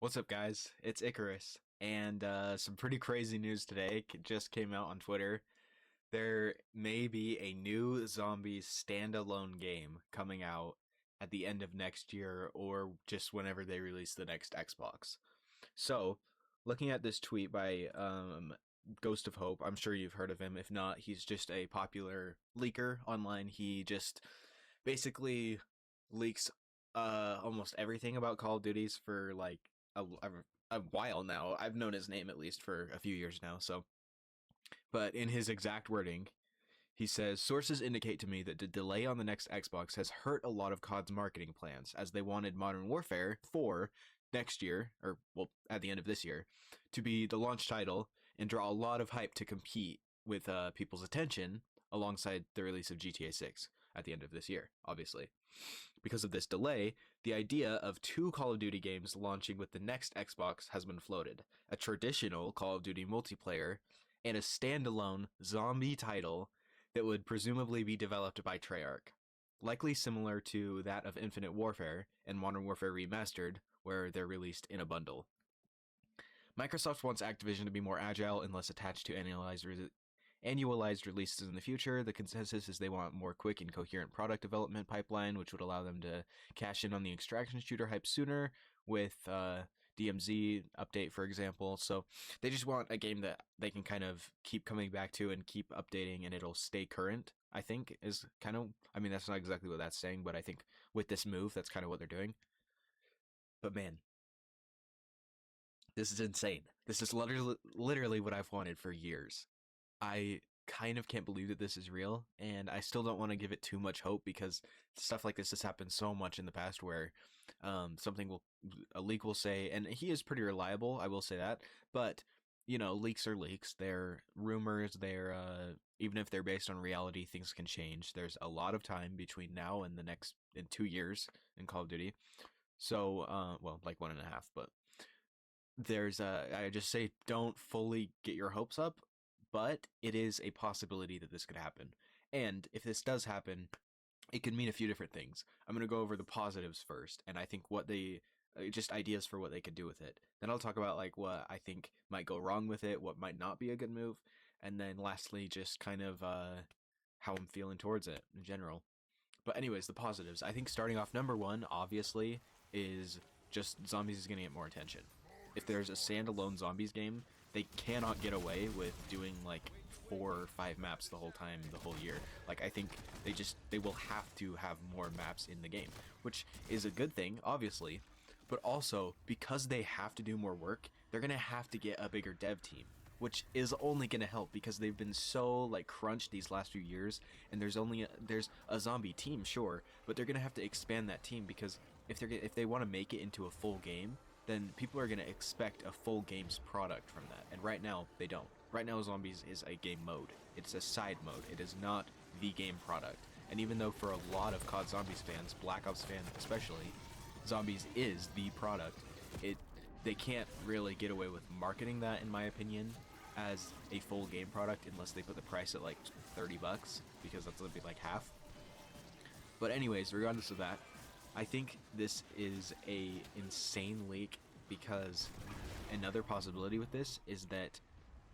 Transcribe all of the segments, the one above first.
What's up, guys? It's Icarus, and some pretty crazy news today just came out on Twitter. There may be a new Zombies standalone game coming out at the end of next year or just whenever they release the next Xbox. So, looking at this tweet by Ghost of Hope, I'm sure you've heard of him. If not, he's just a popular leaker online. He just basically leaks almost everything about Call of Duties for like a while now. I've known his name at least for a few years now. So, but in his exact wording, he says, sources indicate to me that the delay on the next Xbox has hurt a lot of COD's marketing plans, as they wanted Modern Warfare 4 next year, or well, at the end of this year, to be the launch title and draw a lot of hype to compete with people's attention alongside the release of GTA 6 at the end of this year, obviously. Because of this delay, the idea of two Call of Duty games launching with the next Xbox has been floated: a traditional Call of Duty multiplayer and a standalone zombie title that would presumably be developed by Treyarch, likely similar to that of Infinite Warfare and Modern Warfare Remastered, where they're released in a bundle. Microsoft wants Activision to be more agile and less attached to annualized releases in the future. The consensus is they want more quick and coherent product development pipeline, which would allow them to cash in on the extraction shooter hype sooner with DMZ update, for example. So they just want a game that they can kind of keep coming back to and keep updating, and it'll stay current, I think, is kind of, I mean, that's not exactly what that's saying, but I think with this move, that's kind of what they're doing. But man, this is insane. This is literally what I've wanted for years. I kind of can't believe that this is real, and I still don't want to give it too much hope because stuff like this has happened so much in the past where a leak will say, and he is pretty reliable, I will say that, but leaks are leaks. They're rumors. They're even if they're based on reality, things can change. There's a lot of time between now and the next in 2 years in Call of Duty. So, well, like 1.5, but I just say don't fully get your hopes up, but it is a possibility that this could happen. And if this does happen, it could mean a few different things. I'm going to go over the positives first, and I think what they just ideas for what they could do with it. Then I'll talk about like what I think might go wrong with it, what might not be a good move, and then lastly, just kind of how I'm feeling towards it in general. But anyways, the positives. I think starting off number one, obviously, is just zombies is going to get more attention. If there's a standalone zombies game, they cannot get away with doing like 4 or 5 maps the whole time, the whole year. Like I think they will have to have more maps in the game, which is a good thing, obviously. But also because they have to do more work, they're gonna have to get a bigger dev team, which is only gonna help because they've been so like crunched these last few years, and there's a zombie team, sure, but they're gonna have to expand that team because if they want to make it into a full game, then people are going to expect a full game's product from that. And right now, they don't. Right now, Zombies is a game mode. It's a side mode. It is not the game product. And even though for a lot of COD Zombies fans, Black Ops fans especially, Zombies is the product, they can't really get away with marketing that, in my opinion, as a full game product unless they put the price at like $30, because that's going to be like half. But anyways, regardless of that, I think this is a insane leak because another possibility with this is that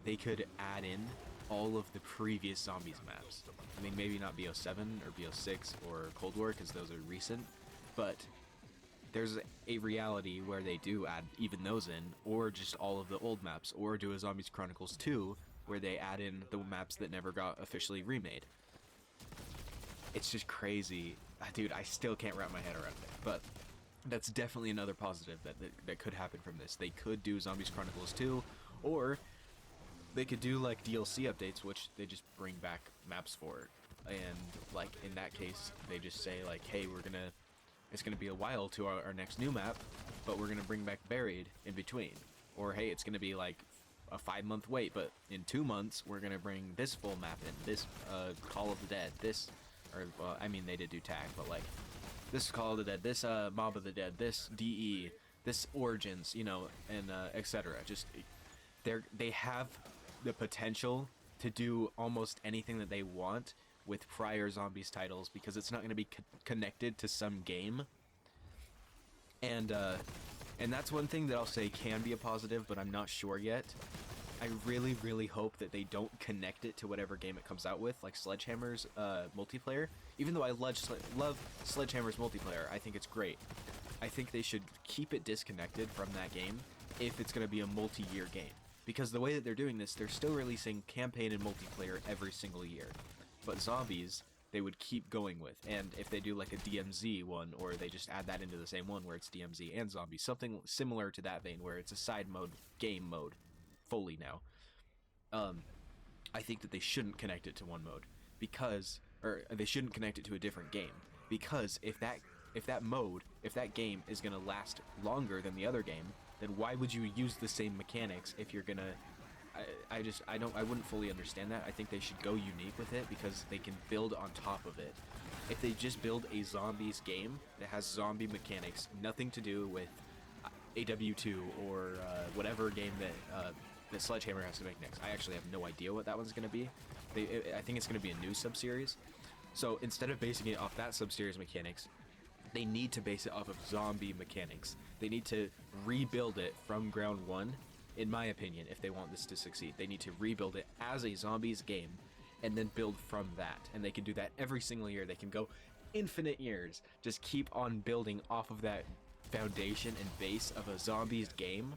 they could add in all of the previous Zombies maps. I mean, maybe not BO7 or BO6 or Cold War because those are recent, but there's a reality where they do add even those in, or just all of the old maps, or do a Zombies Chronicles 2 where they add in the maps that never got officially remade. It's just crazy. Dude, I still can't wrap my head around it. But that's definitely another positive that could happen from this. They could do Zombies Chronicles 2, or they could do like DLC updates, which they just bring back maps for. And like in that case, they just say like, hey, it's gonna be a while to our next new map, but we're gonna bring back Buried in between. Or hey, it's gonna be like a 5-month wait, but in 2 months we're gonna bring this full map in, this Call of the Dead, this, or well, I mean they did do tag, but like this Call of the Dead, this Mob of the Dead, this DE, this Origins, and etc. Just they have the potential to do almost anything that they want with prior Zombies titles because it's not going to be connected to some game. And And that's one thing that I'll say can be a positive, but I'm not sure yet. I really, really hope that they don't connect it to whatever game it comes out with, like Sledgehammer's multiplayer. Even though I love Sledgehammer's multiplayer, I think it's great. I think they should keep it disconnected from that game if it's going to be a multi-year game. Because the way that they're doing this, they're still releasing campaign and multiplayer every single year. But Zombies, they would keep going with. And if they do like a DMZ one, or they just add that into the same one where it's DMZ and Zombies, something similar to that vein where it's a side mode, game mode, fully now. I think that they shouldn't connect it to one mode because, or they shouldn't connect it to a different game, because if that game is gonna last longer than the other game, then why would you use the same mechanics if you're gonna? I wouldn't fully understand that. I think they should go unique with it because they can build on top of it. If they just build a zombies game that has zombie mechanics, nothing to do with AW2 or whatever game that that Sledgehammer has to make next. I actually have no idea what that one's going to be. I think it's going to be a new sub-series. So instead of basing it off that sub-series mechanics, they need to base it off of zombie mechanics. They need to rebuild it from ground one, in my opinion, if they want this to succeed. They need to rebuild it as a zombies game and then build from that. And they can do that every single year. They can go infinite years. Just keep on building off of that foundation and base of a zombies game.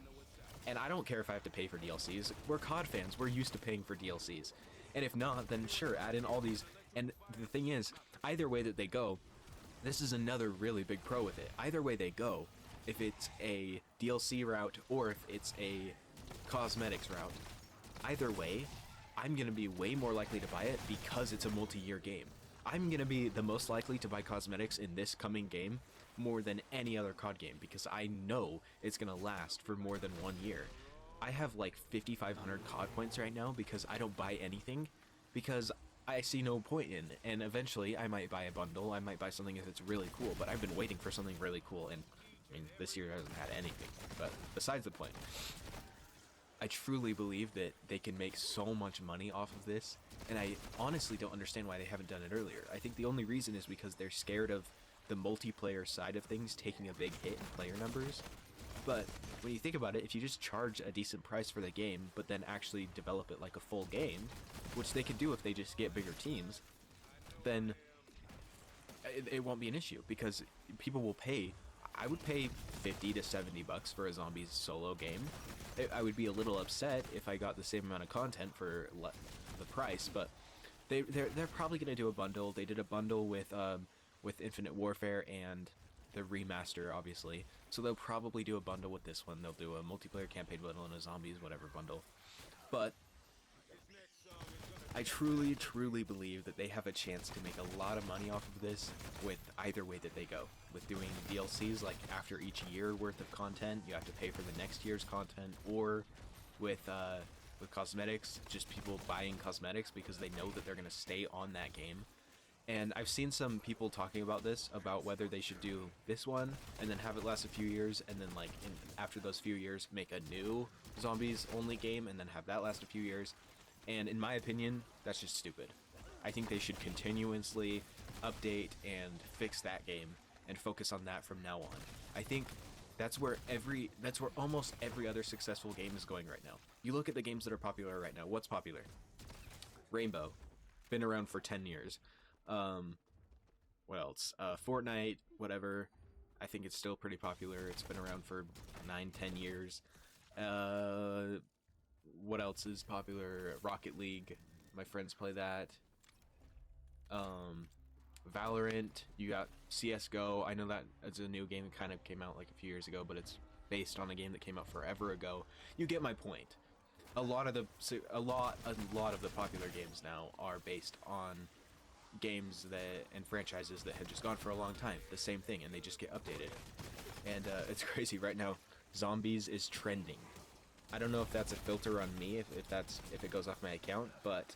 And I don't care if I have to pay for DLCs. We're COD fans. We're used to paying for DLCs. And if not, then sure, add in all these. And the thing is, either way that they go, this is another really big pro with it. Either way they go, if it's a DLC route or if it's a cosmetics route, either way, I'm going to be way more likely to buy it because it's a multi-year game. I'm going to be the most likely to buy cosmetics in this coming game more than any other COD game because I know it's going to last for more than 1 year. I have like 5,500 COD points right now because I don't buy anything because I see no point in it. And eventually I might buy a bundle, I might buy something if it's really cool, but I've been waiting for something really cool, and I mean, this year hasn't had anything. But besides the point, I truly believe that they can make so much money off of this, and I honestly don't understand why they haven't done it earlier. I think the only reason is because they're scared of the multiplayer side of things taking a big hit in player numbers. But when you think about it, if you just charge a decent price for the game, but then actually develop it like a full game, which they could do if they just get bigger teams, then it won't be an issue because people will pay. I would pay 50 to 70 bucks for a zombies solo game. I would be a little upset if I got the same amount of content for the price, but they're probably going to do a bundle. They did a bundle with Infinite Warfare and the remaster, obviously. So they'll probably do a bundle with this one. They'll do a multiplayer campaign bundle and a zombies whatever bundle. But I truly, truly believe that they have a chance to make a lot of money off of this with either way that they go. With doing DLCs, like after each year worth of content, you have to pay for the next year's content, or with cosmetics, just people buying cosmetics because they know that they're going to stay on that game. And I've seen some people talking about this, about whether they should do this one and then have it last a few years, and then like after those few years make a new zombies only game and then have that last a few years. And in my opinion, that's just stupid. I think they should continuously update and fix that game and focus on that from now on. I think that's where almost every other successful game is going right now. You look at the games that are popular right now. What's popular? Rainbow. Been around for 10 years. What else? Fortnite, whatever. I think it's still pretty popular. It's been around for 9-10 years. What else is popular? Rocket League. My friends play that. Valorant. You got CSGO. I know that it's a new game that kind of came out like a few years ago, but it's based on a game that came out forever ago. You get my point. A lot of the popular games now are based on games and franchises that have just gone for a long time. The same thing, and they just get updated. And it's crazy right now. Zombies is trending. I don't know if that's a filter on me, if it goes off my account, but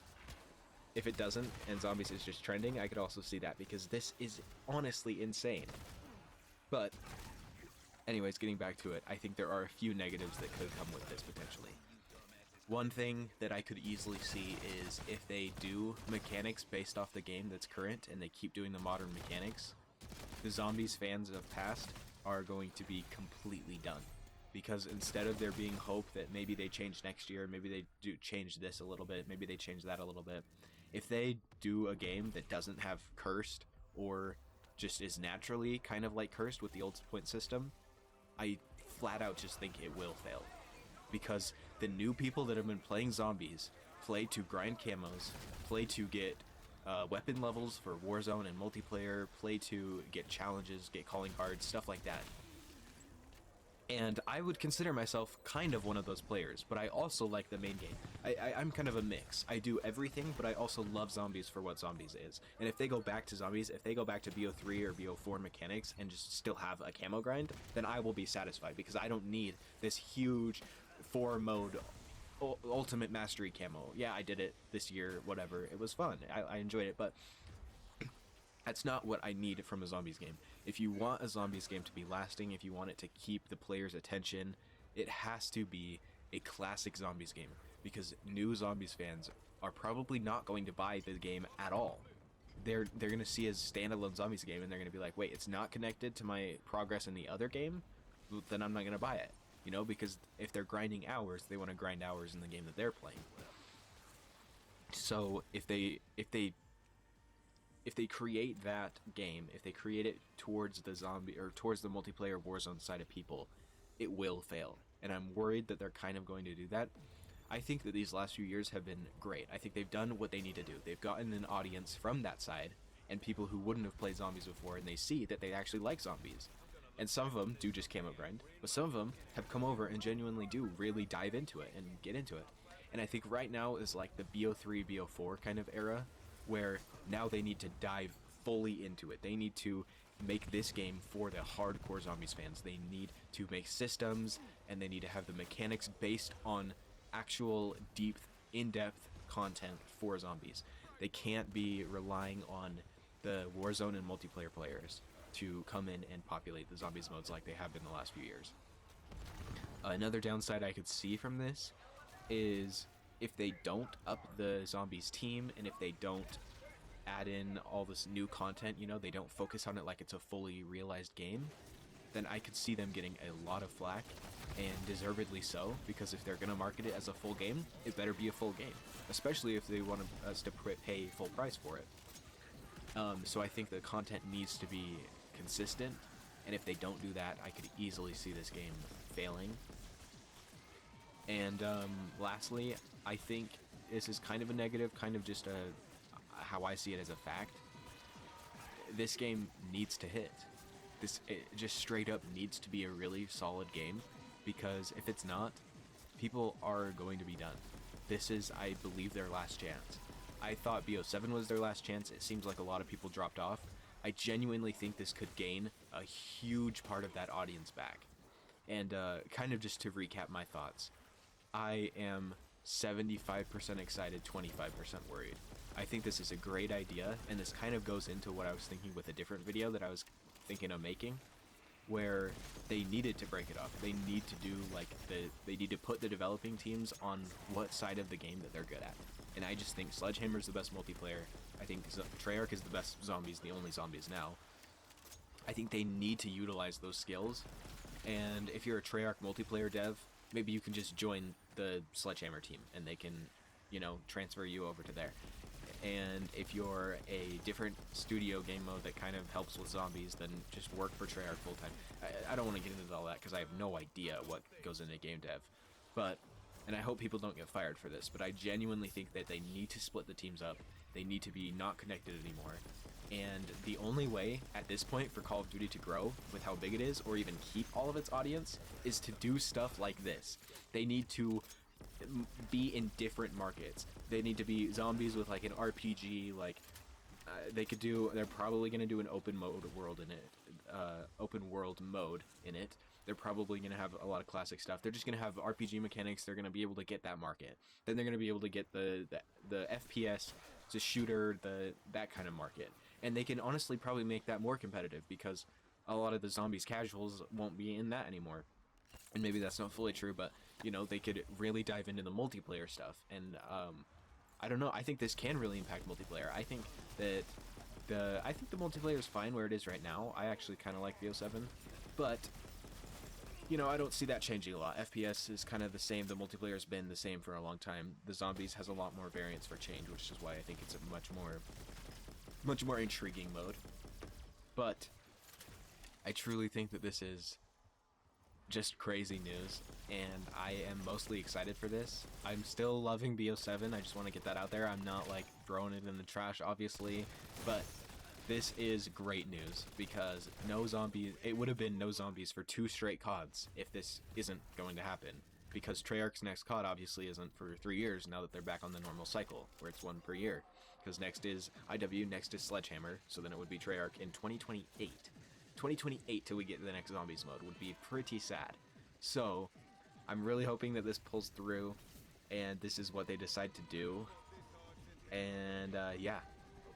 if it doesn't and Zombies is just trending, I could also see that because this is honestly insane. But anyways, getting back to it, I think there are a few negatives that could come with this potentially. One thing that I could easily see is if they do mechanics based off the game that's current and they keep doing the modern mechanics, the Zombies fans of past are going to be completely done. because instead of there being hope that maybe they change next year, maybe they do change this a little bit, maybe they change that a little bit, if they do a game that doesn't have cursed or just is naturally kind of like cursed with the ultimate point system, I flat out just think it will fail. Because the new people that have been playing zombies play to grind camos, play to get weapon levels for Warzone and multiplayer, play to get challenges, get calling cards, stuff like that. And I would consider myself kind of one of those players, but I also like the main game. I'm kind of a mix. I do everything, but I also love zombies for what zombies is. And if they go back to zombies, if they go back to BO3 or BO4 mechanics and just still have a camo grind, then I will be satisfied, because I don't need this huge 4-mode ultimate mastery camo. Yeah, I did it this year, whatever. It was fun. I enjoyed it, but that's not what I need from a zombies game. If you want a zombies game to be lasting, if you want it to keep the player's attention, it has to be a classic zombies game, because new zombies fans are probably not going to buy the game at all. They're going to see a standalone zombies game and they're going to be like, wait, it's not connected to my progress in the other game? Then I'm not going to buy it. You know, because if they're grinding hours, they want to grind hours in the game that they're playing. So if they create that game, if they create it towards the zombie or towards the multiplayer Warzone side of people, it will fail. And I'm worried that they're kind of going to do that. I think that these last few years have been great. I think they've done what they need to do. They've gotten an audience from that side and people who wouldn't have played zombies before, and they see that they actually like zombies. And some of them do just camo grind, but some of them have come over and genuinely do really dive into it and get into it. And I think right now is like the BO3, BO4 kind of era, where now they need to dive fully into it. They need to make this game for the hardcore zombies fans. They need to make systems, and they need to have the mechanics based on actual deep, in-depth content for zombies. They can't be relying on the Warzone and multiplayer players to come in and populate the zombies modes like they have been the last few years. Another downside I could see from this is if they don't up the zombies team, and if they don't add in all this new content, you know, they don't focus on it like it's a fully realized game, then I could see them getting a lot of flack, and deservedly so, because if they're going to market it as a full game, it better be a full game, especially if they want us to pay full price for it. So I think the content needs to be consistent, and if they don't do that, I could easily see this game failing. And lastly, I think this is kind of a negative, kind of just how I see it as a fact. This game needs to hit. It just straight up needs to be a really solid game, because if it's not, people are going to be done. This is, I believe, their last chance. I thought BO7 was their last chance. It seems like a lot of people dropped off. I genuinely think this could gain a huge part of that audience back. And kind of just to recap my thoughts, I am 75% excited, 25% worried. I think this is a great idea, and this kind of goes into what I was thinking with a different video that I was thinking of making, where they needed to break it up. They need to do they need to put the developing teams on what side of the game that they're good at. And I just think Sledgehammer's the best multiplayer. I think Treyarch is the best zombies, the only zombies now. I think they need to utilize those skills. And if you're a Treyarch multiplayer dev, maybe you can just join the Sledgehammer team, and they can, you know, transfer you over to there. And if you're a different studio game mode that kind of helps with zombies, then just work for Treyarch full time. I don't want to get into all that because I have no idea what goes into game dev. But, and I hope people don't get fired for this, but I genuinely think that they need to split the teams up. They need to be not connected anymore. And the only way at this point for Call of Duty to grow with how big it is, or even keep all of its audience, is to do stuff like this. They need to be in different markets. They need to be zombies with like an RPG, like they're probably going to do an open world in it, open world mode in it. They're probably going to have a lot of classic stuff. They're just going to have RPG mechanics. They're going to be able to get that market. Then they're going to be able to get the FPS, the shooter, that kind of market. And they can honestly probably make that more competitive, because a lot of the zombies casuals won't be in that anymore. And maybe that's not fully true, but, you know, they could really dive into the multiplayer stuff. And I don't know, I think this can really impact multiplayer. I think that the multiplayer is fine where it is right now. I actually kind of like BO7, but you know, I don't see that changing a lot. FPS is kind of the same. The multiplayer has been the same for a long time. The zombies has a lot more variance for change, which is why I think it's a much more intriguing mode. But I truly think that this is just crazy news, and I am mostly excited for this. I'm still loving BO7. I just want to get that out there. I'm not like throwing it in the trash, obviously, but this is great news because no zombies. It would have been no zombies for 2 straight CODs if this isn't going to happen. Because Treyarch's next COD obviously isn't for 3 years now that they're back on the normal cycle where it's 1 per year. Because next is IW, next is Sledgehammer, so then it would be Treyarch in 2028. 2028 till we get to the next zombies mode would be pretty sad. So I'm really hoping that this pulls through and this is what they decide to do. And yeah,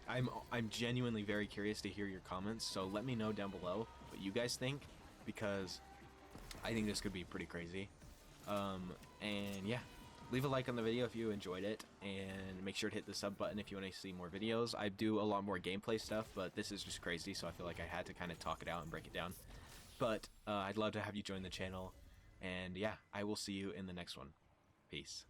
I'm genuinely very curious to hear your comments, so let me know down below what you guys think, because I think this could be pretty crazy. And yeah, leave a like on the video if you enjoyed it, and make sure to hit the sub button if you want to see more videos. I do a lot more gameplay stuff, but this is just crazy, so I feel like I had to kind of talk it out and break it down. But I'd love to have you join the channel, and yeah, I will see you in the next one. Peace.